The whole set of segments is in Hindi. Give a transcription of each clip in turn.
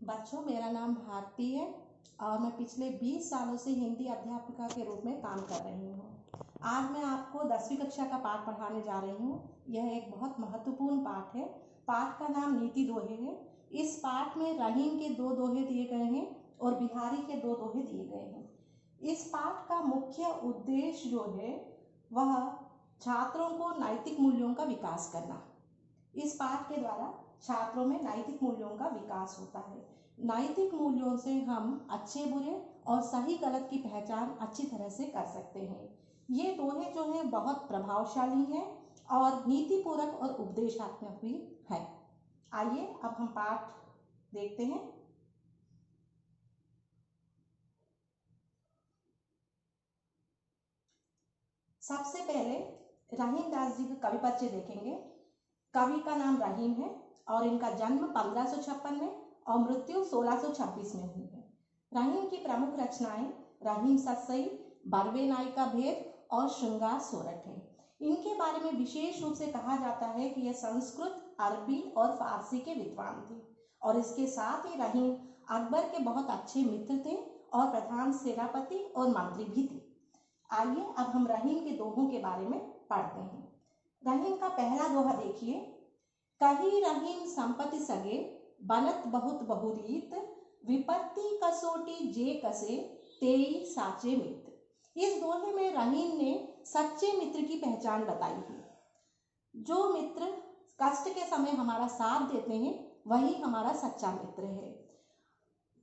बच्चों, मेरा नाम भारती है और मैं पिछले 20 सालों से हिंदी अध्यापिका के रूप में काम कर रही हूँ। आज मैं आपको 10वीं कक्षा का पाठ पढ़ाने जा रही हूँ। यह एक बहुत महत्वपूर्ण पाठ है। पाठ का नाम नीति दोहे है। इस पाठ में रहीम के 2 दोहे दिए गए हैं और बिहारी के 2 दोहे दिए गए हैं। इस पाठ का मुख्य उद्देश्य जो है वह छात्रों को नैतिक मूल्यों का विकास करना। इस पाठ के द्वारा छात्रों में नैतिक मूल्यों का विकास होता है। नैतिक मूल्यों से हम अच्छे बुरे और सही गलत की पहचान अच्छी तरह से कर सकते हैं। ये दोहे जो हैं बहुत प्रभावशाली हैं और नीतिपूरक और उपदेशात्मक भी है। आइए अब हम पाठ देखते हैं। सबसे पहले रहीम दास जी का कवि परिचय देखेंगे। कवि का नाम रहीम है और इनका जन्म 1556 में और मृत्यु 1626 में हुई है। रहीम की प्रमुख रचनाएं रहीम सतसई, बरवे नाई का भेद और श्रृंगार सोरठ है। इनके बारे में विशेष रूप से कहा जाता है कि यह संस्कृत, अरबी और फारसी के विद्वान थे और इसके साथ ही रहीम अकबर के बहुत अच्छे मित्र थे और प्रधान सेनापति और मंत्री भी थे। आइए अब हम रहीम के दोहों के बारे में पढ़ते हैं। रहीम का पहला दोहा देखिए। कही रहीम संपत्ति सगे, बनत बहुत बहुरीत, विपत्ति कसोटी जे कसे, तेई साचे मित्र। इस दोहे में रहीम ने सच्चे मित्र की पहचान बताई है। जो मित्र कष्ट के समय हमारा साथ देते हैं वही हमारा सच्चा मित्र है।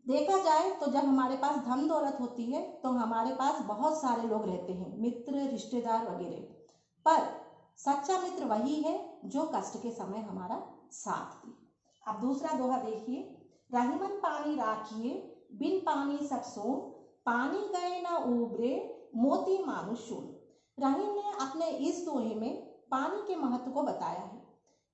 देखा जाए तो जब हमारे पास धन दौलत होती है तो हमारे पास बहुत सारे लोग रहते हैं, मित्र, रिश्तेदार वगैरह, पर सच्चा मित्र वही है जो कष्ट के समय हमारा साथ दे। अब दूसरा दोहा देखिए। रहीमन पानी राखिए, बिन पानी सब सोन, पानी गए ना उबरे, मोती मानुष सोन। रहीम ने अपने इस दोहे में पानी के महत्व को बताया है।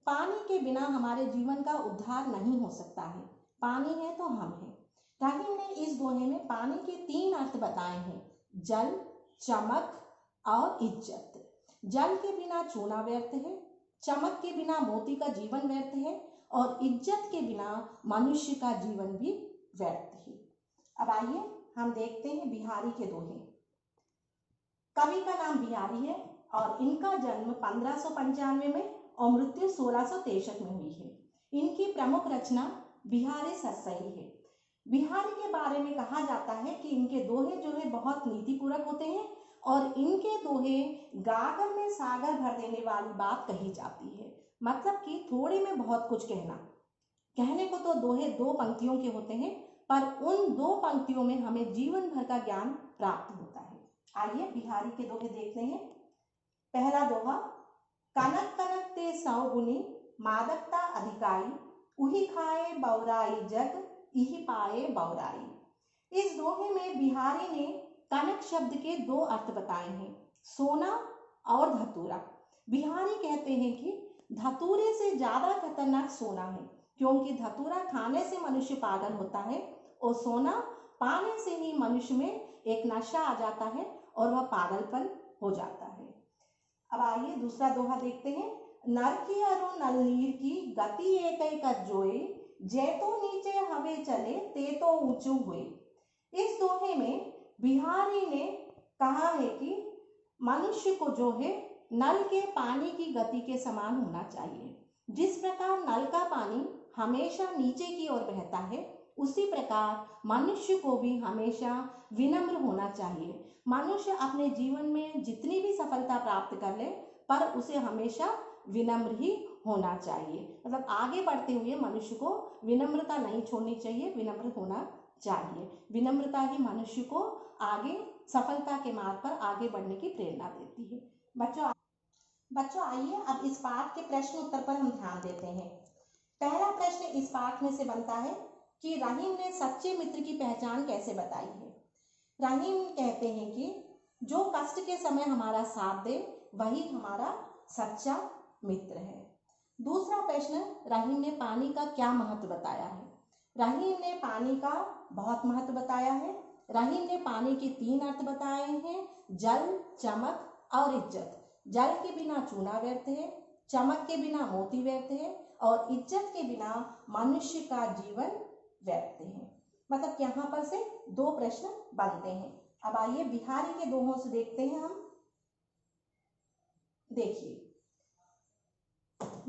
पानी के बिना हमारे जीवन का उद्धार नहीं हो सकता है। पानी है तो हम हैं। रहीम ने इस दोहे में पानी के 3 अर्थ बताए हैं: जल, चमक और इज्जत। जल के बिना चूना व्यर्थ है, चमक के बिना मोती का जीवन व्यर्थ है और इज्जत के बिना मनुष्य का जीवन भी व्यर्थ है। अब आइए हम देखते हैं बिहारी के दोहे। कवि का नाम बिहारी है और इनका जन्म 1595 में और मृत्यु 1663 में हुई है। इनकी प्रमुख रचना बिहारी सतसई है। बिहारी के बारे में कहा जाता है कि इनके दोहे जो है बहुत नीतिपूरक होते हैं और इनके दोहे गागर में सागर भर देने वाली बात कही जाती है। मतलब कि थोड़े में बहुत कुछ कहने को तो दोहे 2 पंक्तियों के होते हैं, पर उन 2 पंक्तियों में हमें जीवन भर का ज्ञान प्राप्त होता है। आइए बिहारी के दोहे देखते हैं। पहला दोहा। कनक कनक ते 100 गुनी, मादकता अधिकाई, उही खाए बौराई जग, यही पाए बौराई। इस दोहे में बिहारी ने कनक शब्द के 2 अर्थ बताए हैं, सोना और धतूरा। बिहारी कहते हैं कि धतूरे से ज्यादा खतरनाक सोना है, क्योंकि धतूरा खाने से मनुष्य पागल होता है और सोना पाने से ही मनुष्य में एक नशा आ जाता है और वह पागलपन हो जाता है। अब आइए दूसरा दोहा देखते हैं। नर की अरु नलनीर की, गति एक कर जोए, जे तो नीचे हवे चले, ते तो ऊंचू हुए। इस दोहे में बिहारी ने कहा है कि मनुष्य को जो है नल के पानी की गति के समान होना चाहिए। जिस प्रकार नल का पानी हमेशा नीचे की ओर बहता है, उसी प्रकार मनुष्य को भी हमेशा विनम्र होना चाहिए। मनुष्य अपने जीवन में जितनी भी सफलता प्राप्त कर ले, पर उसे हमेशा विनम्र ही होना चाहिए। मतलब आगे बढ़ते हुए मनुष्य को विनम्रता नहीं छोड़नी चाहिए, विनम्र होना चाहिए। विनम्रता ही मनुष्य को आगे सफलता के मार्ग पर आगे बढ़ने की प्रेरणा देती है। बच्चों आइए अब इस पाठ के प्रश्न उत्तर पर हम ध्यान देते हैं। पहला प्रश्न इस पाठ में से बनता है कि रहीम ने सच्चे मित्र की पहचान कैसे बताई है। रहीम कहते हैं कि जो कष्ट के समय हमारा साथ दे वही हमारा सच्चा मित्र है। दूसरा प्रश्न, रहीम ने पानी का क्या महत्व बताया है। रहीम ने पानी का बहुत महत्व बताया है। रहीम ने पानी के 3 अर्थ बताए हैं: जल, चमक और इज्जत। जल के बिना चूना व्यर्थ है, चमक के बिना मोती व्यर्थ है और इज्जत के बिना मनुष्य का जीवन व्यक्ति हैं। मतलब यहाँ पर से 2 प्रश्न बनते हैं। अब आइए बिहारी के दोहों से देखते हैं हम। देखिए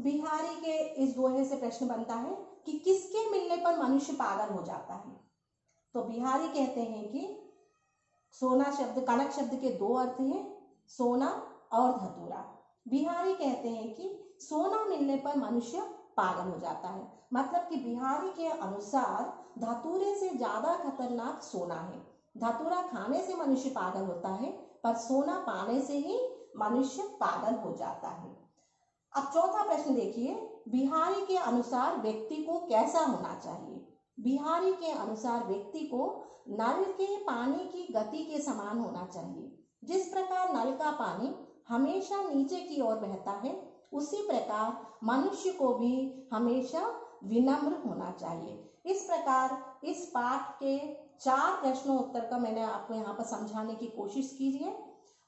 बिहारी के इस दोहे से प्रश्न बनता है कि किसके मिलने पर मनुष्य पागल हो जाता है। तो बिहारी कहते हैं कि सोना शब्द, कनक शब्द के 2 अर्थ हैं, सोना और धतूरा। बिहारी कहते हैं कि सोना मिलने पर मनुष्य पागल हो जाता है। मतलब कि बिहारी के अनुसार धतूरे से ज्यादा खतरनाक सोना है। धतूरा खाने से मनुष्य पागल होता है, पर सोना पाने से ही मनुष्य पागल हो जाता है। अब चौथा प्रश्न देखिए, बिहारी के अनुसार व्यक्ति को कैसा होना चाहिए। बिहारी के अनुसार व्यक्ति को नल के पानी की गति के समान होना चाहिए। जिस प्रकार नल का पानी हमेशा नीचे की ओर बहता है, उसी प्रकार मनुष्य को भी हमेशा विनम्र होना चाहिए। इस प्रकार इस पाठ के 4 प्रश्नों उत्तर का मैंने आपको यहाँ पर समझाने की कोशिश की है।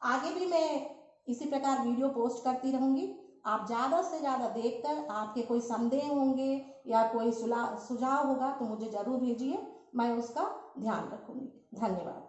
आगे भी मैं इसी प्रकार वीडियो पोस्ट करती रहूंगी। आप ज़्यादा से ज़्यादा देखकर आपके कोई संदेह होंगे या कोई सुझाव होगा तो मुझे ज़रूर भेजिए, मैं उसका ध्यान रखूंगी। धन्यवाद।